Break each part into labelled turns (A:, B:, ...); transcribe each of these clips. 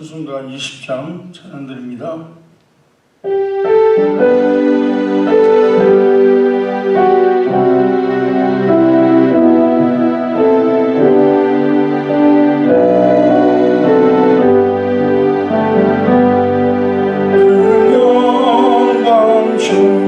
A: 찬송가 20장 찬양드립니다.
B: 주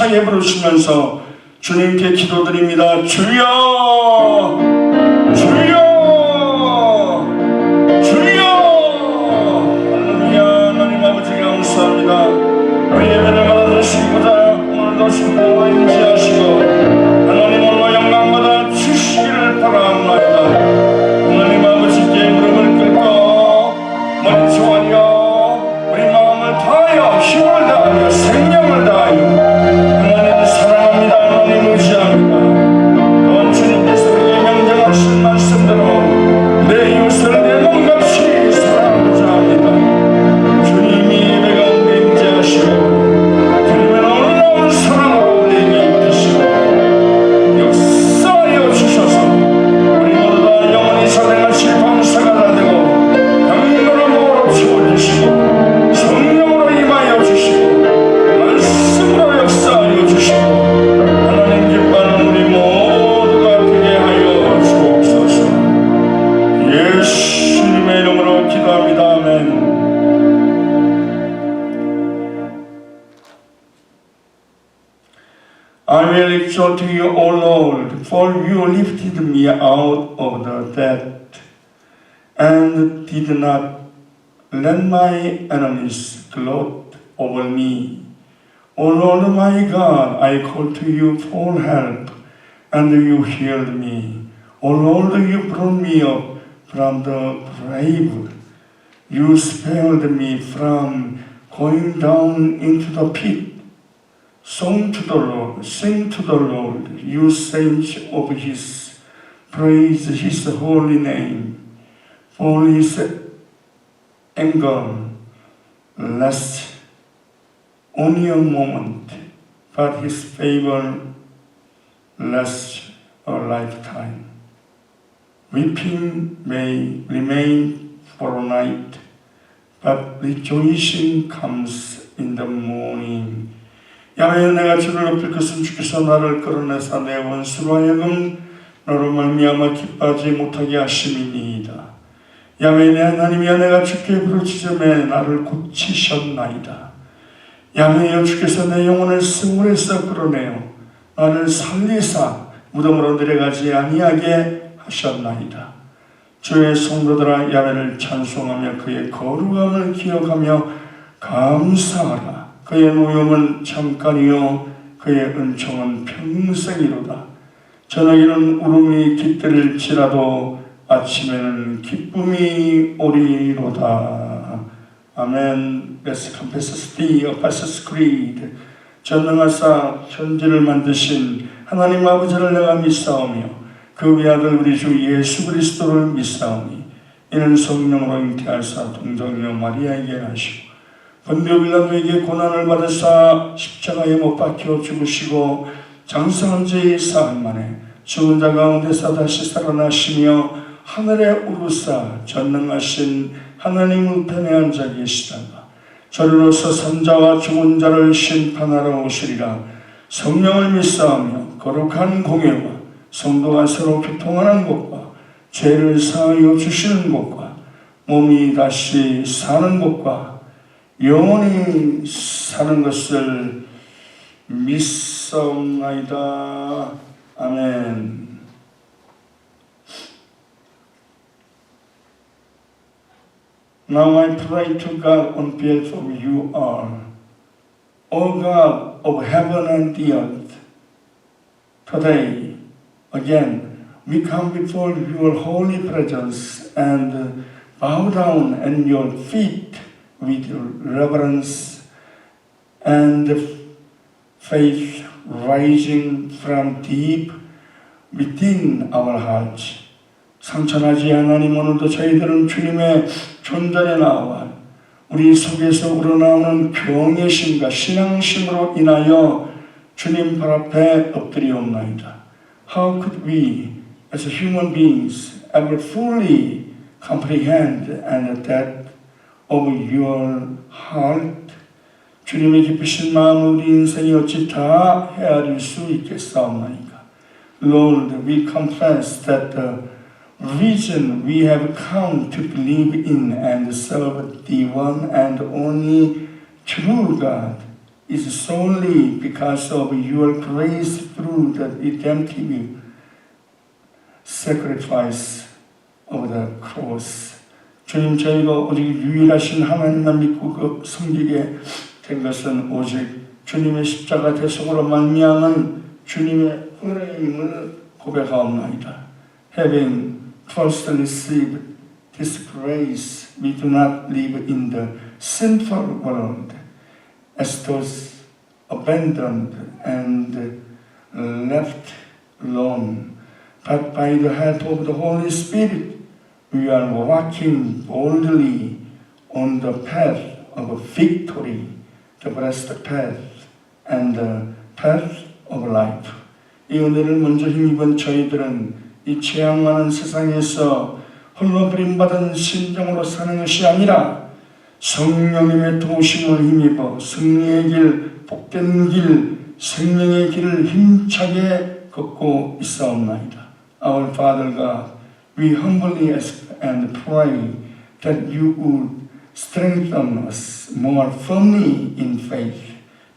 A: 힘차게 부르시면서 주님께 기도드립니다. 주여! 주여! 주여! 할렐루야. 하나님 아버지 감사합니다. 우리 예배를 받아주시고자 오늘도 성령과 임재하시고 하나님 오늘과 영광받아 주시기를 바랍니다. 하나님 아버지께 무릎을 꿇고 머리 조아려 우리 마음을 다하여 힘을 다하여 생명을 다하여 하나님 사랑합니다. 하나님 의지합니다. 또한 주님께서 우리에게 명령하신 말씀대로 내 이웃을 내 몸같이 사랑하고자 합니다. 주님이 예배 가운데 임재하시고 주님의 놀라운 사랑으로 우리에게 입히시고 역사하여 주셔서 우리 모두 다 영원히 살아가실 방사가 다 되고 강건함으로 채워주시고 성령으로 임하여 주시고 말씀으로 역사하여 주시고 하나님 기뻐하는 우리 모두가 되게 하여 주옵소서. 예수님의 이름으로 기도합니다. 아멘. I will exalt you, O Lord, for you lifted me out of the dead, and did not let my enemies gloat over me. O Lord my God, I called to you for help, and you healed me. O Lord, you brought me up from the grave. You spared me from going down into the pit. Sing to the Lord, you saints of His. Praise His holy name. For His anger lasts only a moment, but His favor lasts a lifetime. Weeping may remain for a night, but rejoicing comes in the morning. 야외에 내가 주를 높일 것은 주께서 나를 끌어내사 내 원수로 하여금 너로 말미암아 기뻐하지 못하게 하심이니이다. 야외에 내 하나님이여 내가 주께 부르짖음에 나를 고치셨나이다. 야외여 주께서 내 영혼을 스물에서 끌어내어 나를 살리사 무덤으로 내려가지 아니하게 하셨나이다. 주의 성도들아 야외를 찬송하며 그의 거룩함을 기억하며 감사하라. 그의 노염은 잠깐이요 그의 은총은 평생이로다. 저녁에는 울음이 깃들일지라도 아침에는 기쁨이 오리로다. 아멘. Let's confess the Apostles' Creed. 전능하사 천지를 만드신 하나님 아버지를 내가 믿사오며 그 외아들 우리 주 예수 그리스도를 믿사오니 이는 성령으로 잉태하사 동정녀 마리아에게 하시고 본디오 빌라도에게 고난을 받으사 십자가에 못 박혀 죽으시고 장사한 지 사흘 만에 죽은 자 가운데서 다시 살아나시며 하늘에 오르사 전능하신 하나님 우편에 앉아 계시다가 저리로서 산자와 죽은 자를 심판하러 오시리라. 성령을 믿사오며 거룩한 공예와 성도가 서로 교통하는 것과 죄를 사하여 주시는 것과 몸이 다시 사는 것과 영원히 사는 것을 믿사옵나이다. 아멘. Now I pray to God on behalf of you all, O God of heaven and the earth. Today, again, we come before your holy presence and bow down at your feet with reverence and faith rising from deep within our hearts. 상천하지 하나님, 오늘도 저희들은 주님의 존전에 나와 우리 속에서 우러나오는 경외심과 신앙심으로 인하여 주님 발 앞에 엎드리옵나이다. How could we, as human beings, ever fully comprehend and depth of your heart? 주님의 깊으신 마음을 우리 인생이 어찌 다 헤아릴 수 있겠사옵나이까? Lord, we confess that the reason we have come to believe in and serve the one and only true God is solely because of your grace through the redemptive sacrifice of the cross. 주님, 저희가 오직 유일하신 하나님만 믿고 섬기게 된 것은 오직 주님의 십자가 대속으로 말미암은 주님의 은혜임을 고백하옵나이다. Having first received this grace, we do not live in the sinful world as those abandoned and left alone, but by the help of the Holy Spirit, we are walking boldly on the path of victory, the blessed path and the path of life. 이 은혜를 먼저 힘입은 저희들은 이 죄악 많은 세상에서 홀로 버림받은 심정으로 사는 것이 아니라 성령님의 도우심을 힘입어 승리의 길, 복된 길, 생명의 길을 힘차게 걷고 있사옵나이다. Our Father God, we humbly ask and pray that you would strengthen us more firmly in faith,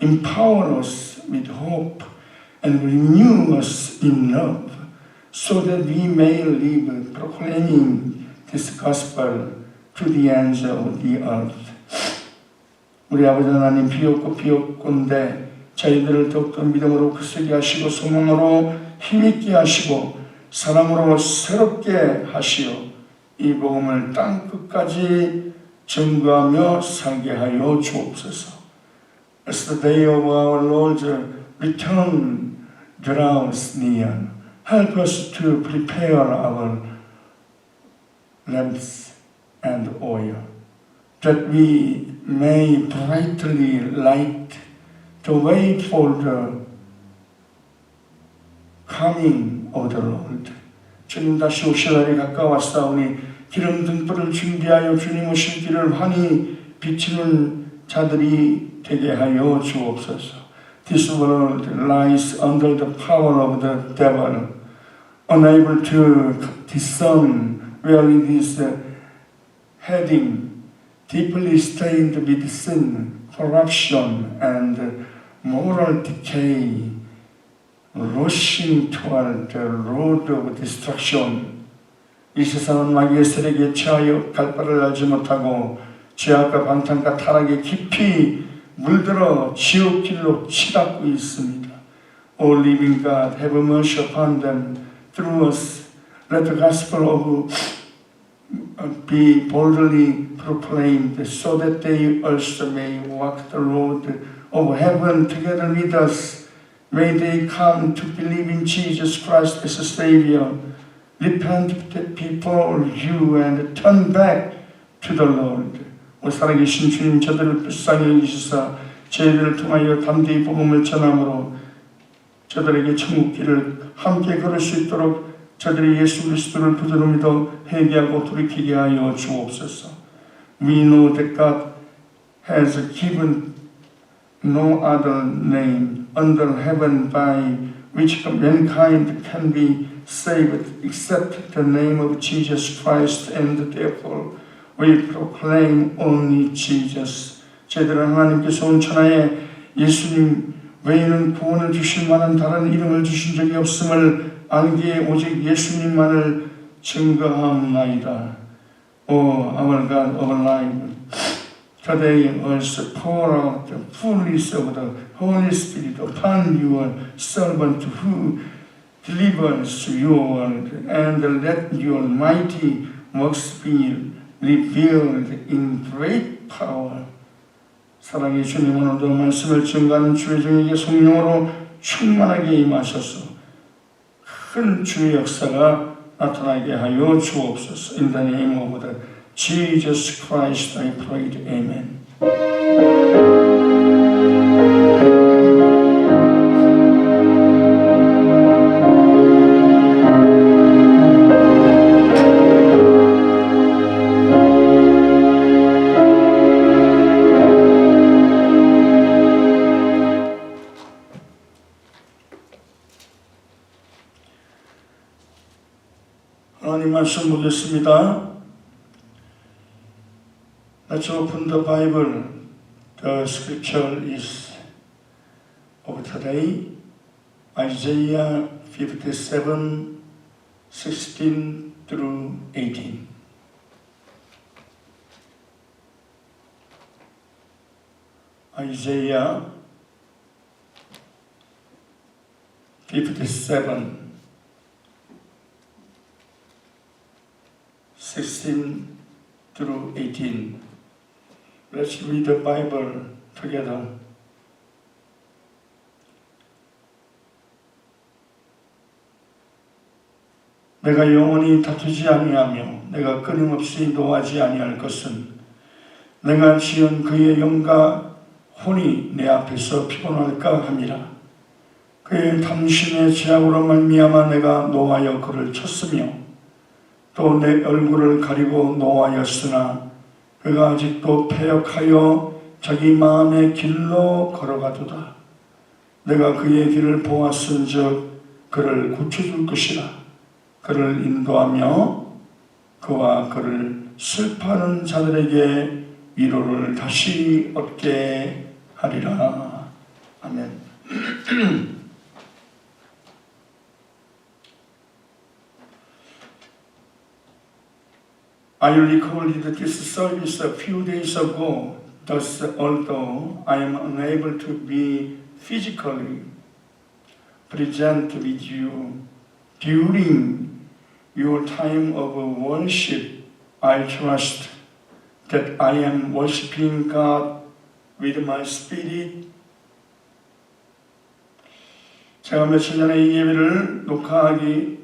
A: empower us with hope, and renew us in love, so that we may live proclaiming this gospel to the ends of the earth. 우리 아버지 하나님, 비옵고 비옵건대 저희들을 더욱더 믿음으로 크게 하시고 소망으로 힘있게 하시고 사랑으로 새롭게 하시어 이 복음을 땅 끝까지 증거하며 살게 하여 주옵소서. As the day of our Lord's return draws near, help us to prepare our lamps and oil, that we may brightly light the way for the coming of the Lord. 주님 다시 오실 날이 가까웠사오니 기름 등불을 준비하여 주님 오실 길을 환히 비추는 자들이 되게 하여 주옵소서. This world lies under the power of the devil, unable to discern where it is heading, deeply stained with sin, corruption, and moral decay, rushing toward the road of destruction. 이 세상은 마귀의 세력에 취하여 갈 바를 알지 못하고 죄악과 방탕과 타락에 깊이 물들어 지옥길로 치닫고 있습니다. O living God, have mercy upon them through us. Let the gospel of be boldly proclaimed, so that they also may walk the road of heaven together with us. May they come to believe in Jesus Christ as a Savior, repent before you, and turn back to the Lord. 오 살아계신 주님, 저들을 불쌍히 여기시사 저희들을 통하여 담대히 복음을 전함으로 저들에게 천국길을 함께 걸을 수 있도록 저들이 예수 그리스도를 구주로 믿어 회개하고 돌이키게 하여 주옵소서. We know that God has given no other name under heaven by which mankind can be saved except the name of Jesus Christ, and therefore we proclaim only Jesus. 저희들은 하나님께서 온 천하에 예수님 외에는 구원을 주실 만한 다른 이름을 주신 적이 없음을 알기에 오직 예수님만을 증거하옵나이다. O our God, our life, today also pour out the fullness of the Holy Spirit upon your servant who delivers your word, and let your mighty works be revealed in great power. 사랑의 주님, 오늘도 말씀을 증거하는 주의 종에게 성령으로 충만하게 임하셔서 큰 주의 역사가 나타나게 하여 주옵소서. In the name of the Jesus Christ I prayed. Amen. 하나님 말씀 보겠습니다. Let's open the Bible. The scripture is of today, Isaiah 57, 16 through 18. Isaiah 57, 16 through 18. Let's read the Bible together. 내가 영원히 다투지 아니하며 내가 끊임없이 노하지 아니할 것은 내가 지은 그의 영과 혼이 내 앞에서 피곤할까 함이라. 그의 탐심의 죄악으로 말미암아 내가 노하여 그를 쳤으며 또 내 얼굴을 가리고 노하였으나 그가 아직도 패역하여 자기 마음의 길로 걸어가도다. 내가 그의 길을 보았은즉 그를 고쳐줄 것이라. 그를 인도하며 그와 그를 슬퍼하는 자들에게 위로를 다시 얻게 하리라. 아멘. I recorded this service a few days ago. Thus, although I am unable to be physically present with you during your time of worship, I trust that I am worshiping God with my spirit. 제가 며칠 전에 이 예배를 녹화하기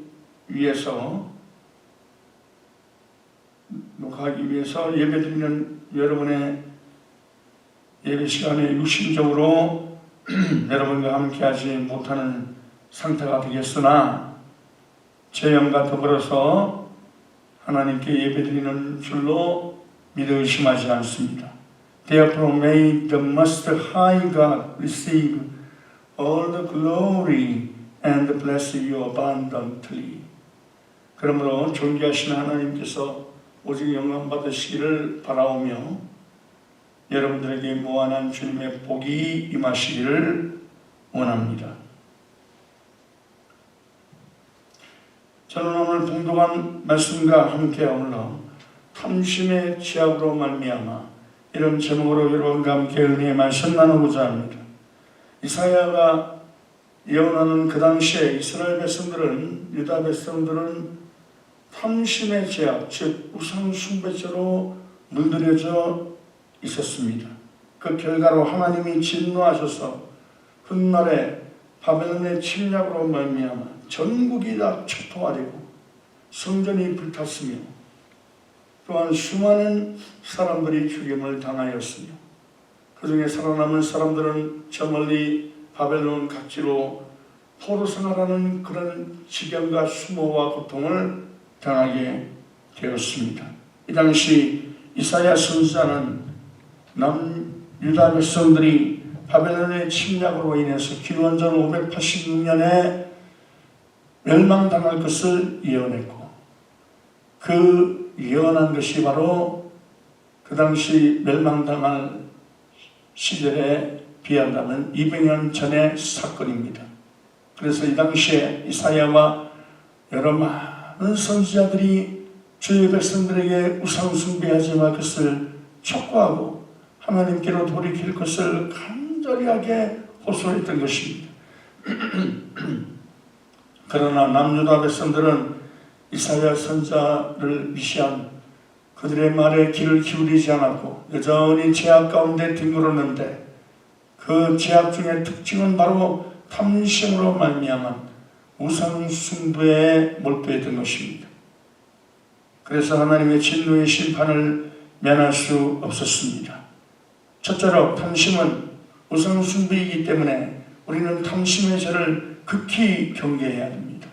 A: 위해서 예배드리는 여러분의 예배 시간에 육신적으로 여러분과 함께하지 못하는 상태가 되겠으나 제 영과 더불어서 하나님께 예배드리는 줄로 믿어 의심하지 않습니다. Therefore may the Most High God receive all the glory and bless you abundantly. 그러므로 존귀하신 하나님께서 오직 영광 받으시기를 바라오며 여러분들에게 무한한 주님의 복이 임하시기를 원합니다. 저는 오늘 봉독한 말씀과 함께 어울러 탐심의 죄악으로 말미암아 이런 제목으로 여러분과 함께 은혜의 말씀 나누고자 합니다. 이사야가 예언하는 그 당시에 이스라엘 백성들은, 유다 백성들은 탐심의 죄악, 즉 우상 숭배죄로 물들여져 있었습니다. 그 결과로 하나님이 진노하셔서 훗날에 바벨론의 침략으로 말미암아 전국이 다 초토화되고 성전이 불탔으며 또한 수많은 사람들이 죽임을 당하였으며 그 중에 살아남은 사람들은 저 멀리 바벨론 각지로 포로 생활하는 그런 지경과 수모와 고통을 당하게 되었습니다. 이 당시 이사야 선지자는 남유다 백성들이 바벨론의 침략으로 인해서 기원전 586년에 멸망당할 것을 예언했고 그 예언한 것이 바로 그 당시 멸망당할 시절에 비한다면 200년 전의 사건입니다. 그래서 이 당시에 이사야와 여러 많은 선지자들이 주의 백성들에게 우상 숭배하지 말 것을 촉구하고 하나님께로 돌이킬 것을 간절하게 호소했던 것입니다. 그러나 남유다 백성들은 이사야 선지자를 무시한 그들의 말에 귀를 기울이지 않았고 여전히 죄악 가운데 뒹굴었는데 그 죄악 중의 특징은 바로 탐심으로 말미암아 우상 숭배에 몰두했던 것입니다. 그래서 하나님의 진노의 심판을 면할 수 없었습니다. 첫째로 탐심은 우상 숭배이기 때문에 우리는 탐심의 죄를 극히 경계해야 합니다.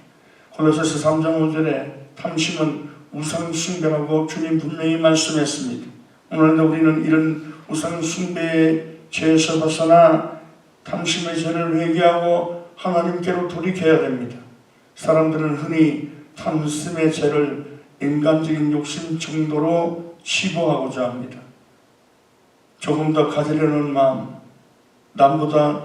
A: 골로새서 3장 5절에 탐심은 우상 숭배라고 주님 분명히 말씀했습니다. 오늘도 우리는 이런 우상 숭배의 죄에서 벗어나 탐심의 죄를 회개하고 하나님께로 돌이켜야 됩니다. 사람들은 흔히 탐심의 죄를 인간적인 욕심 정도로 치부하고자 합니다. 조금 더 가지려는 마음, 남보다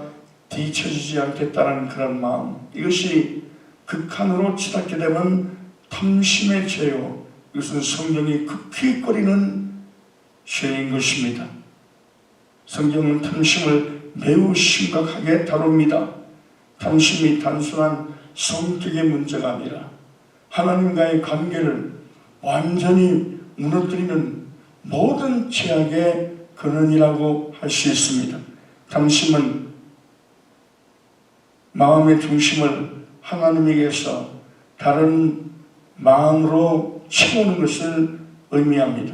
A: 뒤처지지 않겠다는 그런 마음, 이것이 극한으로 치닫게 되면 탐심의 죄요, 이것은 성경이 극히 꺼리는 죄인 것입니다. 성경은 탐심을 매우 심각하게 다룹니다. 탐심이 단순한 성격의 문제가 아니라 하나님과의 관계를 완전히 무너뜨리는 모든 죄악의 근원이라고 할 수 있습니다. 탐심은 마음의 중심을 하나님에게서 다른 마음으로 채우는 것을 의미합니다.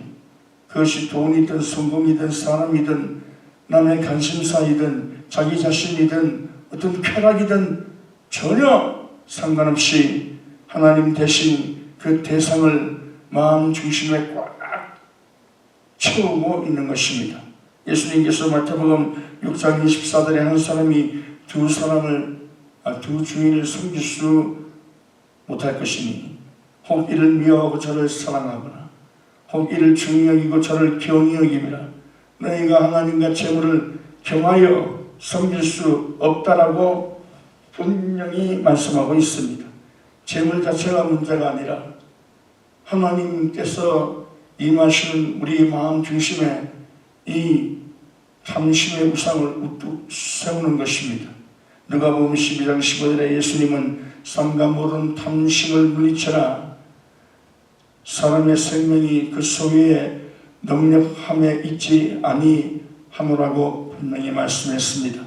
A: 그것이 돈이든 성공이든 사람이든 남의 관심사이든 자기 자신이든 어떤 쾌락이든 전혀 상관없이 하나님 대신 그 대상을 마음 중심에 꽉 채우고 있는 것입니다. 예수님께서 마태복음 6장 24절에 한 사람이 두 주인을 섬길 수 못할 것이니 혹 이를 미워하고 저를 사랑하거나 혹 이를 중히 여기고 저를 경히 여김이라. 너희가 하나님과 재물을 겸하여 섬길 수 없다라고 분명히 말씀하고 있습니다. 재물 자체가 문제가 아니라 하나님께서 임하시는 우리 마음 중심에 이 탐심의 우상을 우뚝 세우는 것입니다. 누가복음 12장 15절에 예수님은 삼가 모든 탐심을 물리쳐라. 사람의 생명이 그 소유의 능력함에 있지 아니하노라고 분명히 말씀했습니다.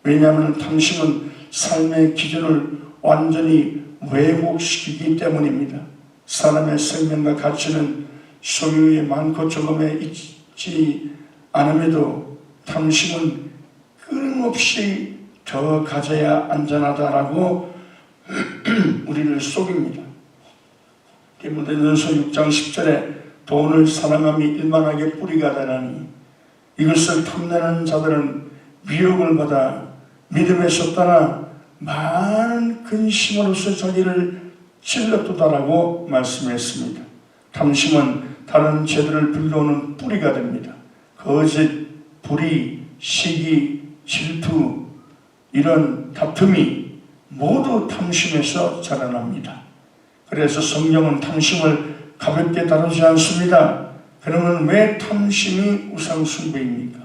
A: 왜냐하면 탐심은 삶의 기준을 완전히 왜곡시키기 때문입니다. 사람의 생명과 가치는 소유의 많고 적음에 있지 않음에도 탐심은 끊임없이 더 가져야 안전하다라고 우리를 속입니다. 디모데전서 6장 10절에 돈을 사랑함이 일만하게 뿌리가 되나니 이것을 탐내는 자들은 미혹을 받아 믿음에서 떠나 많은 근심으로서 자기를 찔렀도다라고 말씀했습니다. 탐심은 다른 죄들을 불러오는 뿌리가 됩니다. 거짓, 불의, 시기, 질투, 이런 다툼이 모두 탐심에서 자라납니다. 그래서 성경은 탐심을 가볍게 다루지 않습니다. 그러면 왜 탐심이 우상숭배입니까?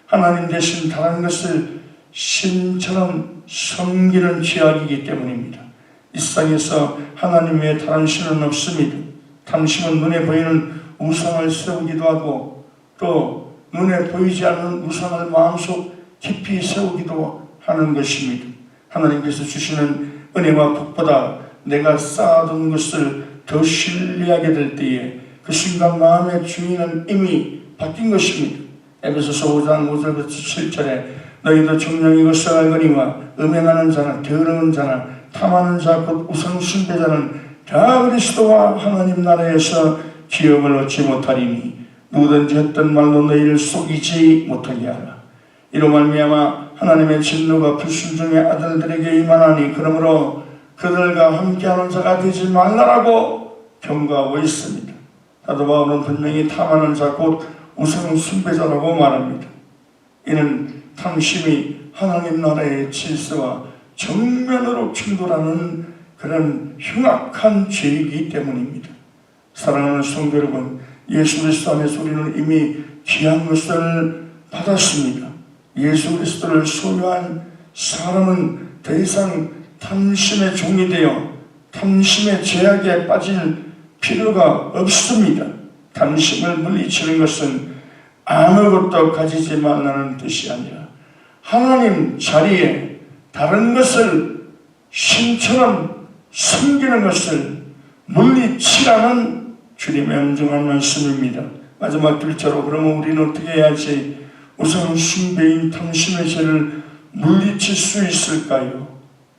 A: 하나님 대신 다른 것을 신처럼 섬기는 죄악이기 때문입니다. 이 세상에서 하나님 외에 다른 신은 없습니다. 탐심은 눈에 보이는 우상을 세우기도 하고 또 눈에 보이지 않는 우상을 마음속 깊이 세우기도 하는 것입니다. 하나님께서 주시는 은혜와 복보다 내가 쌓아둔 것을 더 신뢰하게 될 때에 그 순간 마음의 주인은 이미 바뀐 것입니다. 에베소서 5장 5절부터 7절에 너희도 정령 이것을 알거니와 음행하는 자나 더러운 자나 탐하는 자 곧 우상 숭배자는 다 그리스도와 하나님 나라에서 기업을 얻지 못하리니 누구든지 했던 말로 너희를 속이지 못하게 하라. 이로 말미암아 하나님의 진노가 불순종의 아들들에게 임하나니 그러므로 그들과 함께하는 자가 되지 말라라고 경고하고 있습니다. 사도 바울은 분명히 탐하는 자 곧 우상 숭배자라고 말합니다. 이는 탐심이 하나님 나라의 질서와 정면으로 충돌하는 그런 흉악한 죄이기 때문입니다. 사랑하는 성도 여러분, 예수 그리스도 안에서 우리는 이미 귀한 것을 받았습니다. 예수 그리스도를 소유한 사람은 더 이상 탐심의 종이 되어 탐심의 죄악에 빠질 필요가 없습니다. 탐심을 물리치는 것은 아무것도 가지지 말라는 뜻이 아니라 하나님 자리에 다른 것을 신처럼 섬기는 것을 물리치라는 주님의 엄중한 말씀입니다. 마지막 둘째로 그러면 우리는 어떻게 해야지 우상 숭배인 탐심의 죄를 물리칠 수 있을까요?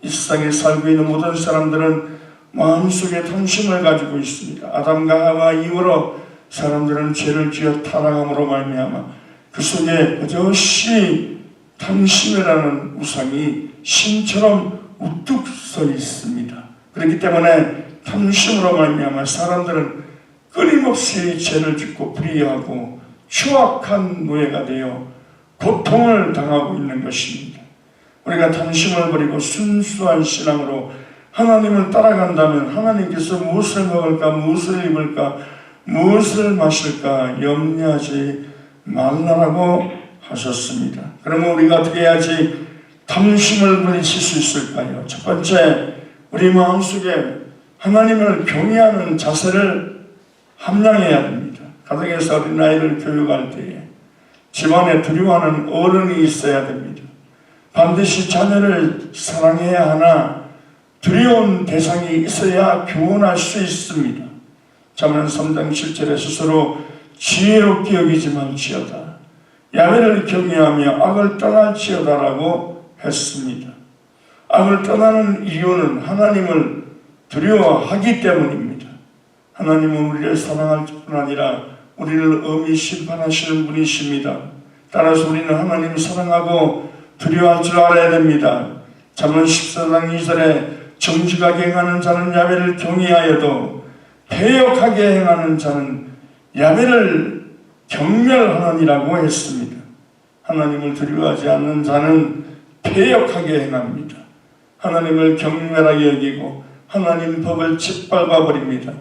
A: 이 세상에 살고 있는 모든 사람들은 마음속에 탐심을 가지고 있습니다. 아담과 하와 이후로 사람들은 죄를 지어 타락함으로 말미암아 그 속에 어저씨 탐심이라는 우상이 신처럼 우뚝 서 있습니다. 그렇기 때문에 탐심으로 말미암아 사람들은 끊임없이 죄를 짓고 불의하고 추악한 노예가 되어 고통을 당하고 있는 것입니다. 우리가 탐심을 버리고 순수한 신앙으로 하나님을 따라간다면 하나님께서 무엇을 먹을까, 무엇을 입을까, 무엇을 마실까 염려하지 말라라고 하셨습니다. 그러면 우리가 어떻게 해야지 탐심을 물리칠 수 있을까요? 첫 번째, 우리 마음속에 하나님을 경외하는 자세를 함양해야 됩니다. 가정에서 어린아이를 교육할 때에 집안에 두려워하는 어른이 있어야 됩니다. 반드시 자녀를 사랑해야 하나 두려운 대상이 있어야 교훈할 수 있습니다. 잠언 3장 7절에 스스로 지혜롭게 여기지 말지어다. 야훼를 경외하며 악을 떠날지어다라고 했습니다. 악을 떠나는 이유는 하나님을 두려워하기 때문입니다. 하나님은 우리를 사랑할 뿐 아니라 우리를 엄히 심판하시는 분이십니다. 따라서 우리는 하나님을 사랑하고 두려워할 줄 알아야 됩니다. 잠언 14장 2절에 정직하게 행하는 자는 야훼를 경외하여도 패역하게 행하는 자는 야훼를 경멸하느니라고 했습니다. 하나님을 두려워하지 않는 자는 패역하게 행합니다. 하나님을 경멸하게 여기고 하나님 법을 짓밟아 버립니다.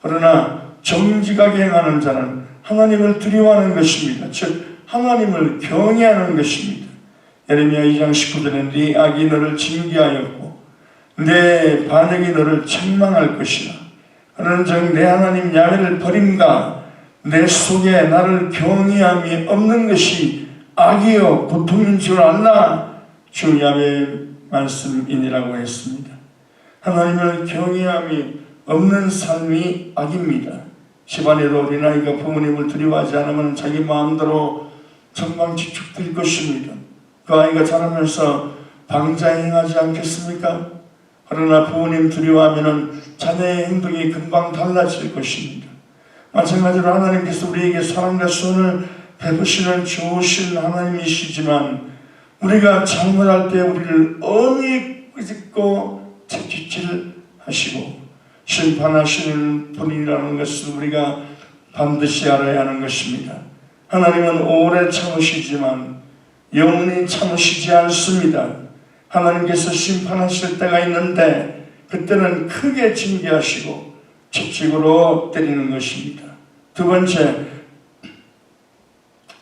A: 그러나 정직하게 행하는 자는 하나님을 두려워하는 것입니다. 즉 하나님을 경외하는 것입니다. 예레미야 2장 19절에 네 악이 너를 징계하였고 내 반역이 너를 책망할 것이라. 그런즉 내 하나님 야훼를 버림과 내 속에 나를 경외함이 없는 것이 악이요 고통인 줄 알라. 주 야훼의 말씀이니라고 했습니다. 하나님을 경외함이 없는 삶이 악입니다. 집안에도 어린아이가 부모님을 두려워하지 않으면 자기 마음대로 전방지축될 것입니다. 그 아이가 자라면서 방자행하지 않겠습니까? 그러나 부모님 두려워하면 자녀의 행동이 금방 달라질 것입니다. 마찬가지로 하나님께서 우리에게 사랑과 선을 베푸시는 좋으신 하나님이시지만 우리가 잘못할 때 우리를 엄히 끄집고 채찍질하시고 심판하시는 분이라는 것을 우리가 반드시 알아야 하는 것입니다. 하나님은 오래 참으시지만 영원히 참으시지 않습니다. 하나님께서 심판하실 때가 있는데 그때는 크게 징계하시고 채찍으로 때리는 것입니다. 두 번째,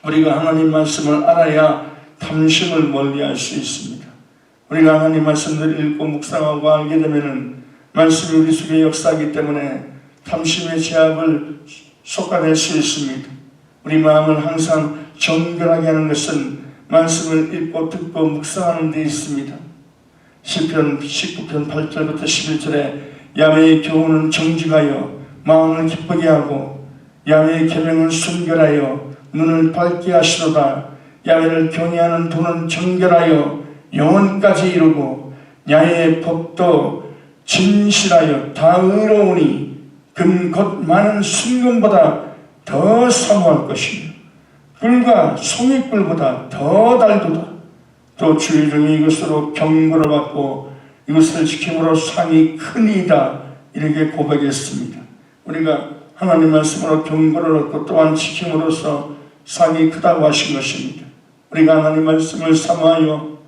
A: 우리가 하나님 말씀을 알아야 탐심을 멀리할 수 있습니다. 우리가 하나님 말씀을 읽고 묵상하고 알게 되면 말씀이 우리 속에 역사하기 때문에 탐심의 제압을 솎아낼 수 있습니다. 우리 마음을 항상 정결하게 하는 것은 말씀을 읽고 듣고 묵상하는 데 있습니다. 시편 19편 8절부터 11절에 야훼의 교훈은 정직하여 마음을 기쁘게 하고 야훼의 계명은 순결하여 눈을 밝게 하시도다. 야훼를 경외하는 도는 정결하여 영원까지 이루고 야훼의 법도 진실하여 다 의로우니 금 곧 많은 순금보다 더 사모할 것이며 꿀과 송이꿀보다 더 달도다. 또 주의 종이 이것으로 경고를 받고 이것을 지킴으로 상이 크니이다. 이렇게 고백했습니다. 우리가 하나님 말씀으로 경고를 얻고 또한 지킴으로써 상이 크다고 하신 것입니다. 우리가 하나님 말씀을 사모하여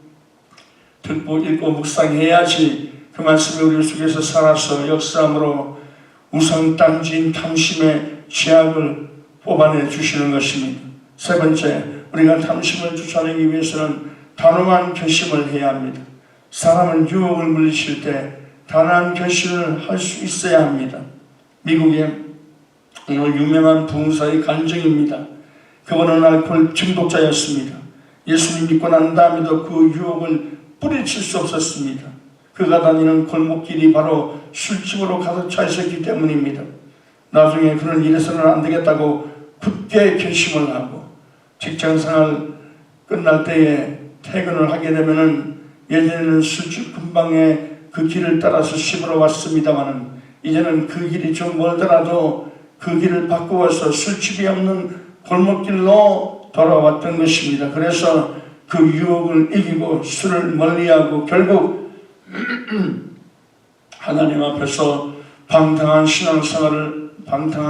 A: 듣고 읽고 묵상해야지 그 말씀이 우리 속에서 살아서 역사함으로 우상땅지인 탐심의 죄악을 뽑아내 주시는 것입니다. 세 번째, 우리가 탐심을 쫓아내기 위해서는 단호한 결심을 해야 합니다. 사람은 유혹을 물리칠 때 단호한 결심을 할 수 있어야 합니다. 미국의 오늘 유명한 부흥사의 간증입니다. 그분은 알코올 중독자였습니다. 예수님 믿고 난 다음에도 그 유혹을 뿌리칠 수 없었습니다. 그가 다니는 골목길이 바로 술집으로 가득 차 있었기 때문입니다. 나중에 그는 이래서는 안 되겠다고 굳게 결심을 하고 직장생활 끝날 때에 퇴근을 하게 되면은 예전에는 술집 근방에 그 길을 따라서 씹으러 왔습니다만은 이제는 그 길이 좀 멀더라도 그 길을 바꾸어서 술집이 없는 골목길로 돌아왔던 것입니다. 그래서 그 유혹을 이기고 술을 멀리하고 결국 하나님 앞에서 방탕한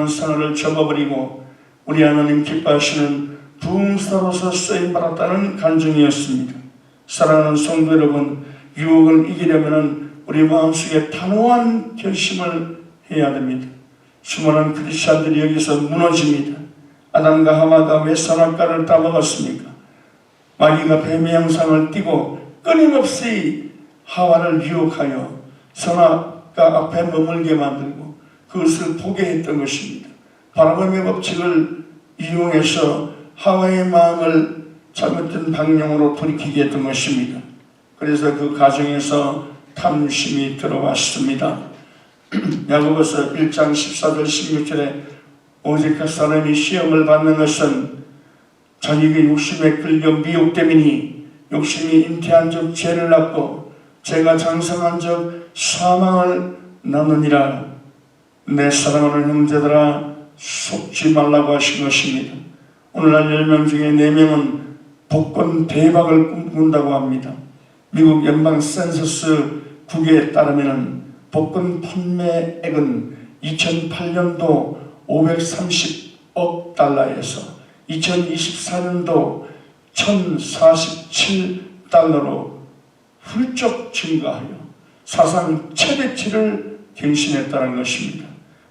A: 생활을 접어버리고 우리 하나님 기뻐하시는 부흥사로서 쓰임받았다는 간증이었습니다. 사랑하는 성도 여러분, 유혹을 이기려면 우리 마음속에 단호한 결심을 해야 됩니다. 수많은 크리스찬들이 여기서 무너집니다. 아담과 하와가 왜 선악과를 따먹었습니까? 마귀가 뱀의 형상을 띠고 끊임없이 하와를 유혹하여 선악과 앞에 머물게 만들고 그것을 보게 했던 것입니다. 바람의 법칙을 이용해서 하와의 마음을 잘못된 방향으로 돌이키게 했던 것입니다. 그래서 그 가정에서 탐심이 들어왔습니다. 야고보서 1장 14절 16절에 오직 그 사람이 시험을 받는 것은 자기의 욕심에 끌려 미혹됨이니 욕심이 잉태한 적 죄를 낳고 죄가 장성한 적 사망을 낳느니라. 내 사랑하는 형제들아, 속지 말라고 하신 것입니다. 오늘날 10명 중에 4명은 복권 대박을 꿈꾼다고 합니다. 미국 연방 센서스 국에 따르면 복권 판매액은 2008년도 530억 달러에서 2024년도 1047달러로 훌쩍 증가하여 사상 최대치를 경신했다는 것입니다.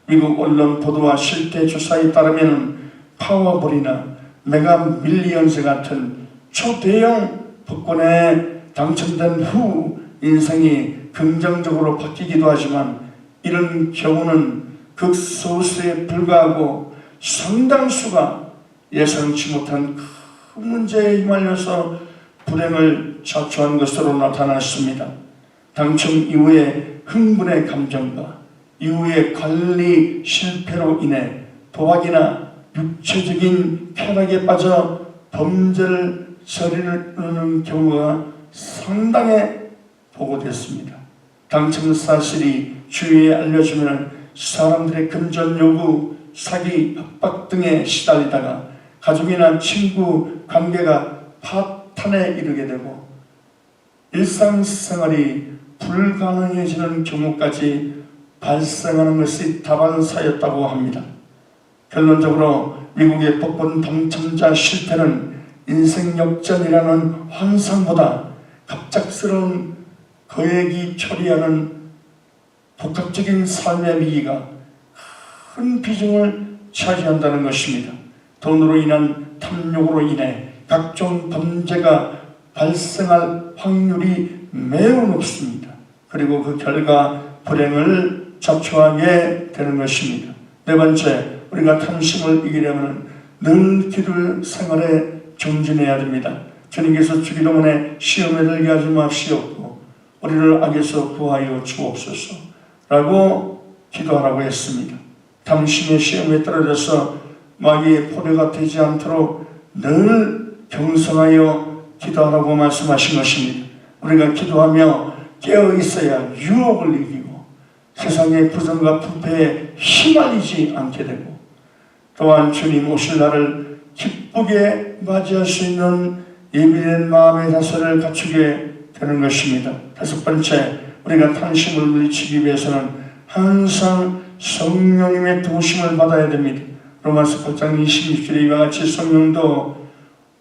A: 미국 언론 보도와 실태 조사에 따르면 파워볼이나 메가 밀리언즈 같은 초대형 복권에 당첨된 후 인생이 긍정적으로 바뀌기도 하지만 이런 경우는 극소수에 불과하고 상당수가 예상치 못한 큰 문제에 휘말려서 불행을 자초한 것으로 나타났습니다. 당첨 이후의 흥분의 감정과 이후의 관리 실패로 인해 도박이나 육체적인 쾌락에 빠져 범죄를 저지르는 경우가 상당히 보고됐습니다. 당첨 사실이 주위에 알려지면 사람들의 금전 요구, 사기, 협박 등에 시달리다가 가족이나 친구 관계가 파탄에 이르게 되고 일상생활이 불가능해지는 경우까지 발생하는 것이 다반사였다고 합니다. 결론적으로 미국의 복권 당첨자 실패는 인생 역전이라는 환상보다 갑작스러운 거액이 처리하는 복합적인 삶의 위기가 큰 비중을 차지한다는 것입니다. 돈으로 인한 탐욕으로 인해 각종 범죄가 발생할 확률이 매우 높습니다. 그리고 그 결과 불행을 자초하게 되는 것입니다. 네 번째, 우리가 탐심을 이기려면 늘 기도 생활에 정진해야 됩니다. 주님께서 주기도문에 시험에 들게 하지 마시옵고 우리를 악에서 구하여 주옵소서 라고 기도하라고 했습니다. 탐심의 시험에 떨어져서 마귀의 포로가 되지 않도록 늘 경성하여 기도하라고 말씀하신 것입니다. 우리가 기도하며 깨어 있어야 유혹을 이기고 세상의 부정과 부패에 휘말리지 않게 되고 또한 주님 오실 날을 기쁘게 맞이할 수 있는 예비된 마음의 자세를 갖추게 되는 것입니다. 다섯 번째, 우리가 탐심을 물리치기 위해서는 항상 성령님의 도우심을 받아야 됩니다. 로마서 8장 26절에 이와 같이 성령도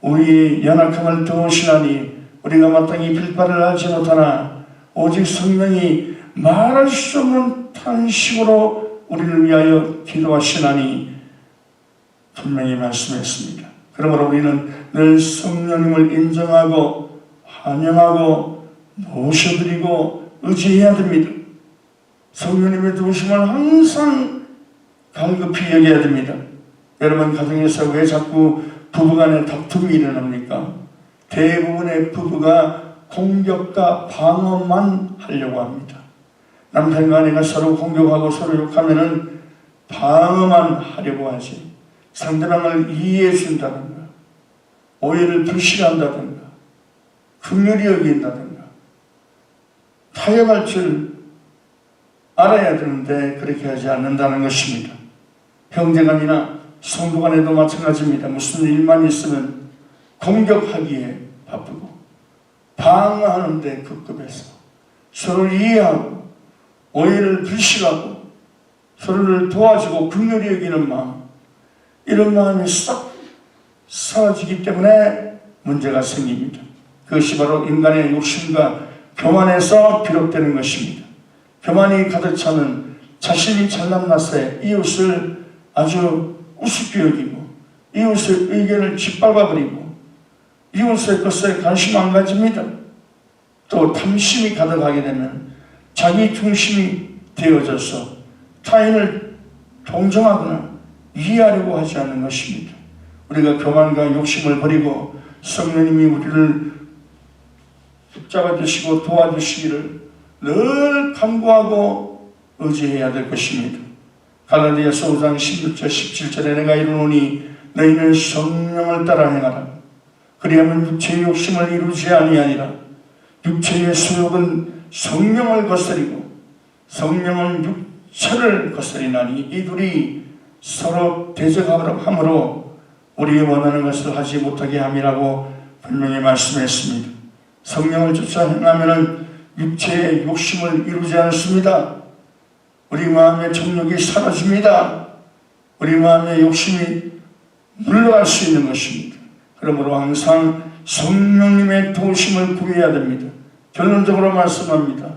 A: 우리 연약함을 도우시나니 우리가 마땅히 빌바를 하지 못하나 오직 성령이 말할 수 없는 탄식으로 우리를 위하여 기도하시나니 분명히 말씀했습니다. 그러므로 우리는 늘 성령님을 인정하고 환영하고 모셔드리고 의지해야 됩니다. 성령님의 도우심을 항상 갈급히 여겨야 됩니다. 여러분 가정에서 왜 자꾸 부부간에 다툼이 일어납니까? 대부분의 부부가 공격과 방어만 하려고 합니다. 남편과 아내가 서로 공격하고 서로 욕하면은 방어만 하려고 하지 상대방을 이해해 준다든가 오해를 불식한다든가 긍휼히 여긴다든가 타협할 줄 알아야 되는데 그렇게 하지 않는다는 것입니다. 형제간이나 성도간에도 마찬가지입니다. 무슨 일만 있으면 공격하기에 바쁘고 방어하는데 급급해서 서로를 이해하고 오해를 불식하고 서로를 도와주고 긍휼히 여기는 마음, 이런 마음이 싹 사라지기 때문에 문제가 생깁니다. 그것이 바로 인간의 욕심과 교만에서 비롯되는 것입니다. 교만이 가득 차면 자신이 잘난 맛에 이웃을 아주 우습게 여기고 이웃의 의견을 짓밟아버리고 이웃의 것에 관심 안 가집니다. 또 탐심이 가득하게 되면 자기 중심이 되어져서 타인을 동정하거나 이해하려고 하지 않는 것입니다. 우리가 교만과 욕심을 버리고 성령님이 우리를 붙잡아 주시고 도와주시기를 늘 간구하고 의지해야 될 것입니다. 갈라디아서 5장 16절 17절에 내가 이르노니 너희는 성령을 따라 행하라. 그리하면 육체의 욕심을 이루지 아니하니라. 육체의 수욕은 성령을 거스리고 성령은 육체를 거스리나니 이 둘이 서로 대적함으로 우리의 원하는 것을 하지 못하게 함이라고 분명히 말씀했습니다. 성령을 쫓아 행하면 육체의 욕심을 이루지 않습니다. 우리 마음의 정욕이 사라집니다. 우리 마음의 욕심이 물러갈 수 있는 것입니다. 그러므로 항상 성령님의 도우심을 구해야 됩니다. 결론적으로 말씀합니다.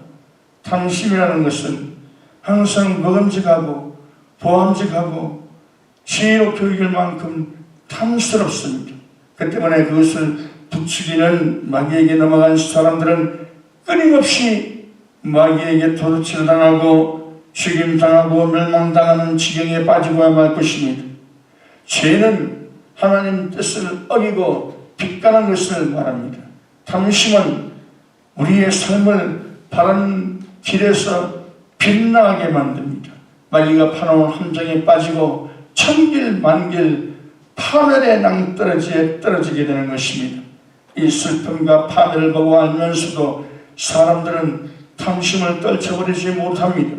A: 탐심이라는 것은 항상 먹음직하고 보암직하고 지혜롭게 여길 만큼 탐스럽습니다. 그 때문에 그것을 부추기는 마귀에게 넘어간 사람들은 끊임없이 마귀에게 도둑질 당하고 죽임당하고 멸망당하는 지경에 빠지고야 말 것입니다. 죄는 하나님 뜻을 어기고 빗가는 것을 말합니다. 탐심은 우리의 삶을 바른 길에서 빛나게 만듭니다. 마귀가 파놓은 함정에 빠지고 천길 만길 파멸의 낭떠러지에 떨어지게 되는 것입니다. 이 슬픔과 파멸을 보고 알면서도 사람들은 탐심을 떨쳐버리지 못합니다.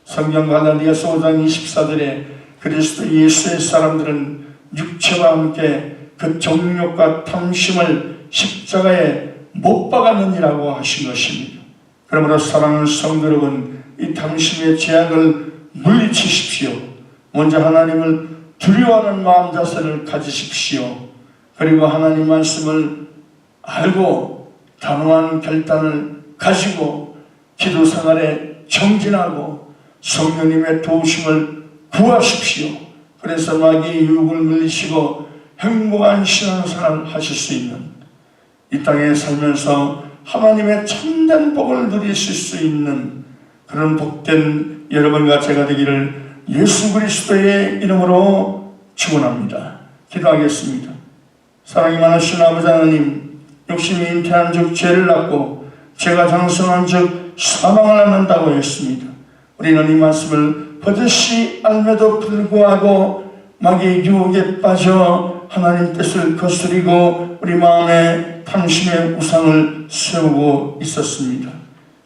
A: 성경 갈라디아서 5장 24절에 그리스도 예수의 사람들은 육체와 함께 그 정욕과 탐심을 십자가에 못 박았느니라고 하신 것입니다. 그러므로 사랑하는 성도 여러분, 이 탐심의 제약을 물리치십시오. 먼저 하나님을 두려워하는 마음 자세를 가지십시오. 그리고 하나님 말씀을 알고 단호한 결단을 가지고 기도 생활에 정진하고 성령님의 도우심을 구하십시오. 그래서 마귀의 유혹을 물리치고 행복한 신앙생활을 하실 수 있는, 이 땅에 살면서 하나님의 참된 복을 누리실 수 있는 그런 복된 여러분과 제가 되기를 예수 그리스도의 이름으로 축원합니다. 기도하겠습니다. 사랑이 많으신 아버지 하나님, 욕심이 잉태한 즉 죄를 낳고 죄가 장성한 즉 사망을 낳는다고 했습니다. 우리는 이 말씀을 버젓이 알매도 불구하고 마귀의 유혹에 빠져 하나님 뜻을 거스리고 우리 마음에 탐심의 우상을 세우고 있었습니다.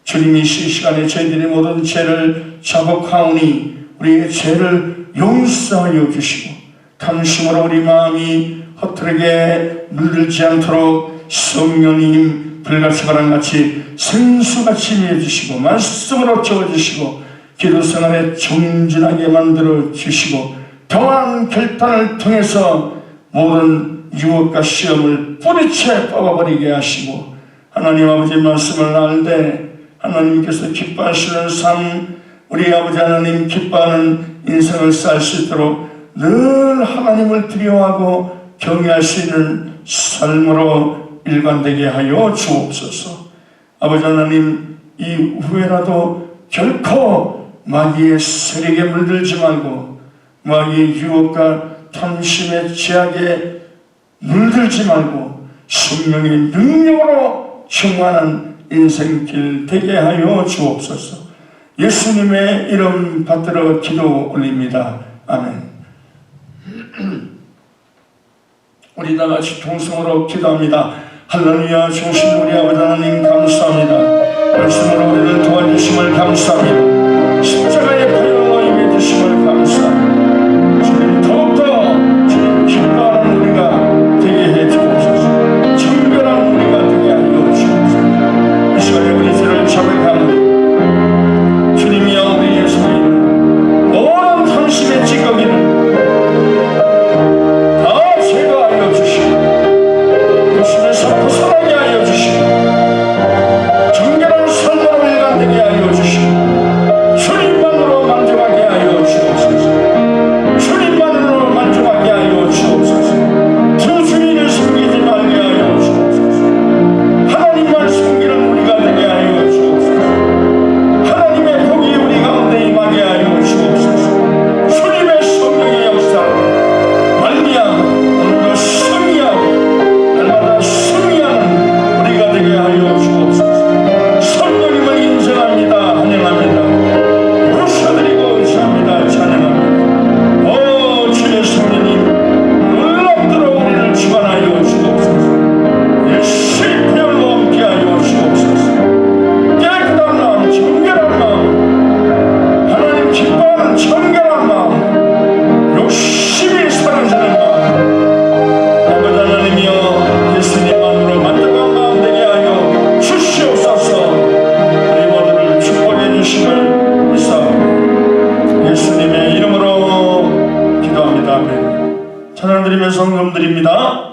A: 주님이 이 시간에 저희들의 모든 죄를 자복하오니 우리의 죄를 용서하여 주시고 탐심으로 우리 마음이 허투르게 물들지 않도록 성령님 불같이 바람같이 생수같이 임해주시고 말씀으로 채워주시고 기도생활에 정진하게 만들어 주시고 동안 결단을 통해서 모든 유혹과 시험을 뿌리채 뽑아버리게 하시고 하나님 아버지 말씀을 알되 하나님께서 기뻐하시는 삶, 우리 아버지 하나님 기뻐하는 인생을 살 수 있도록 늘 하나님을 두려워하고 경외할 수 있는 삶으로 일관되게 하여 주옵소서. 아버지 하나님, 이후에라도 결코 마귀의 세력에 물들지 말고 마귀의 유혹과 탐심의 제약에 물들지 말고 성령의 능력으로 충만한 인생길 되게 하여 주옵소서. 예수님의 이름 받들어 기도 올립니다. 아멘. 우리 다 같이 통성으로 기도합니다. 할렐루야. 주신 우리 아버지 하나님 감사합니다. 말씀으로 우리를 도와주심을 감사합니다. 십자가의 보혈로 임해주심을 감사합니다. 주님 더욱더 주님 기뻐하는 우리가 되게 해주옵소서. 정결한 우리가 되게 하여 주옵소서. 이 시간에 우리 죄를 자백하는 주님이여 우리 예수님 모든 탐심의 찌꺼기는 다 제거하여 주시고 욕심에서 벗어나게 하여 주시고 아멘. 찬양 드리면서 헌금 드립니다.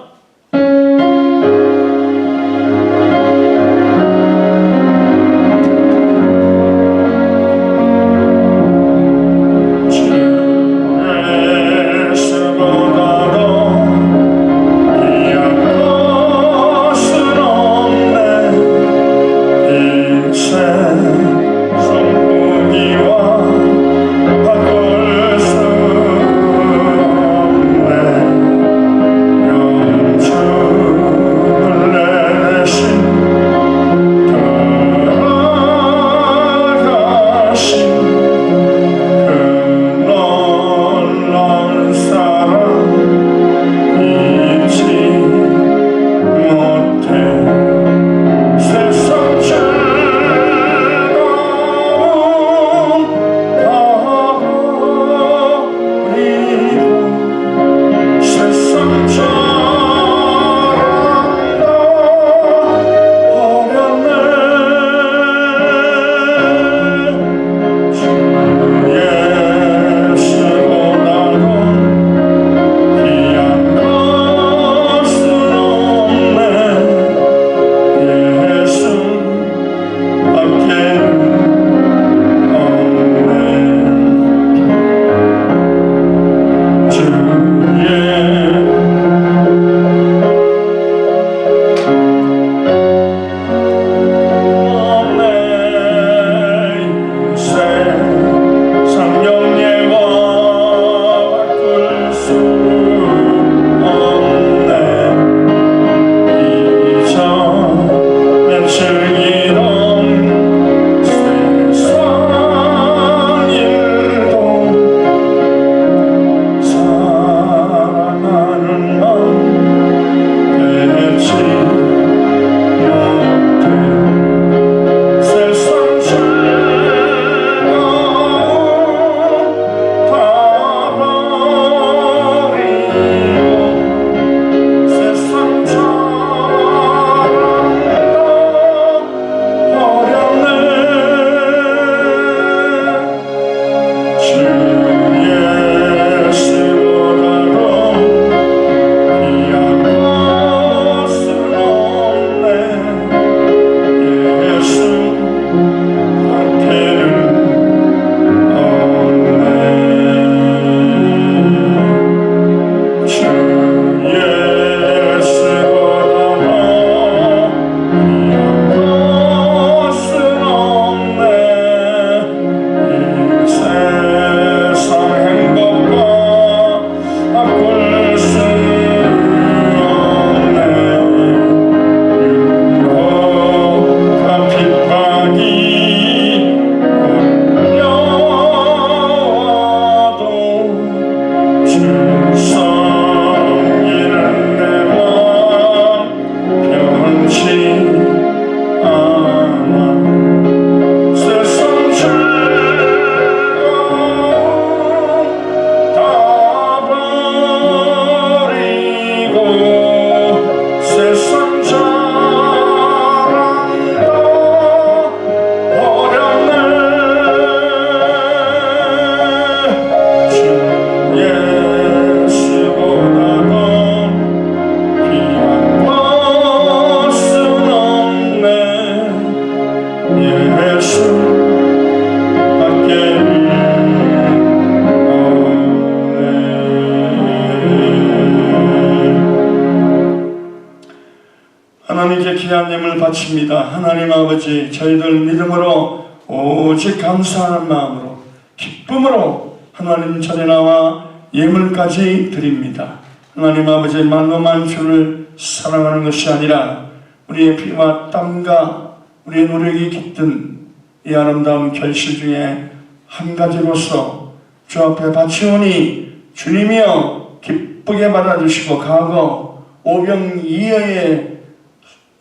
A: 하나님께 귀한 예물을 바칩니다. 하나님 아버지, 저희들 믿음으로 오직 감사하는 마음으로 기쁨으로 하나님 전에 나와 예물까지 드립니다. 하나님 아버지, 말로만 주를 사랑하는 것이 아니라 우리의 피와 땀과 우리의 노력이 깃든 이 아름다운 결실 중에 한 가지로서 주 앞에 바치오니 주님이여 기쁘게 받아주시고 과거 오병이어의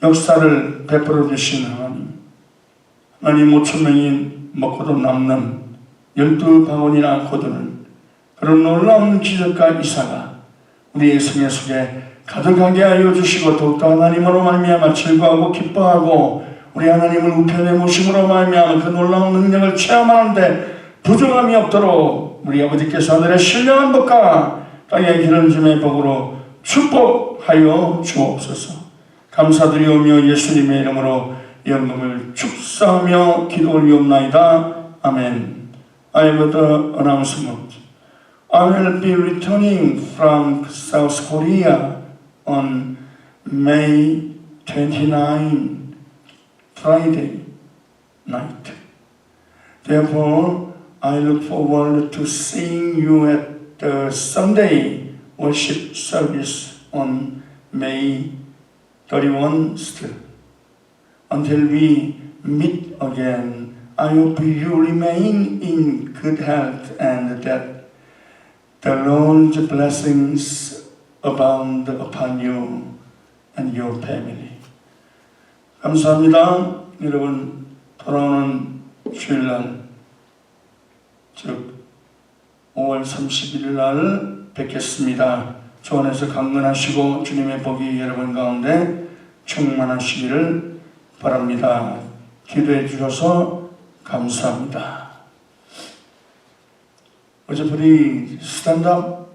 A: 역사를 베풀어 주신 하나님 5,000명이 먹고도 남는 12바구니나 거두는 그런 놀라운 기적과 이사가 우리의 생애 속에 가득하게 하여 주시고 더욱더 하나님으로 말미암아 즐거워하고 기뻐하고 우리 하나님을 우편에 모심으로 말미암아 그 놀라운 능력을 체험하는데 부족함이 없도록 우리 아버지께서 하늘의 신령한 법과 땅의 기름짐의 복으로 축복하여 주옵소서. 감사드리오며 예수님의 이름으로 영광을 축사하며 기도 올리옵나이다. 아멘. I have the announcement. I will be returning from South Korea on May 29, Friday night. Therefore, I look forward to seeing you at the Sunday worship service on May 31 still. Until we meet again, I hope you remain in good health and that the Lord's blessings abound upon you and your family. 감사합니다. 여러분, 돌아오는 주일날, 즉 5월 31일 날 뵙겠습니다. 주 안에서 강건하시고 주님의 복이 여러분 가운데 충만하시기를 바랍니다. 기도해 주셔서 감사합니다. Would you please stand up?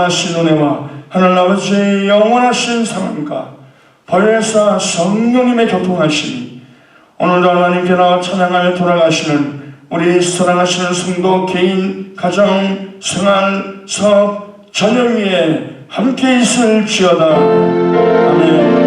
A: 무한하신 은혜와 하늘아버지의 영원하신 사랑과 보혜사 성령님의 교통하심이 오늘도 하나님께 나와 찬양하며 돌아가시는 우리 사랑하시는 성도 개인, 가정, 생활, 사업, 자녀 위에 함께 있을지어다. 아멘.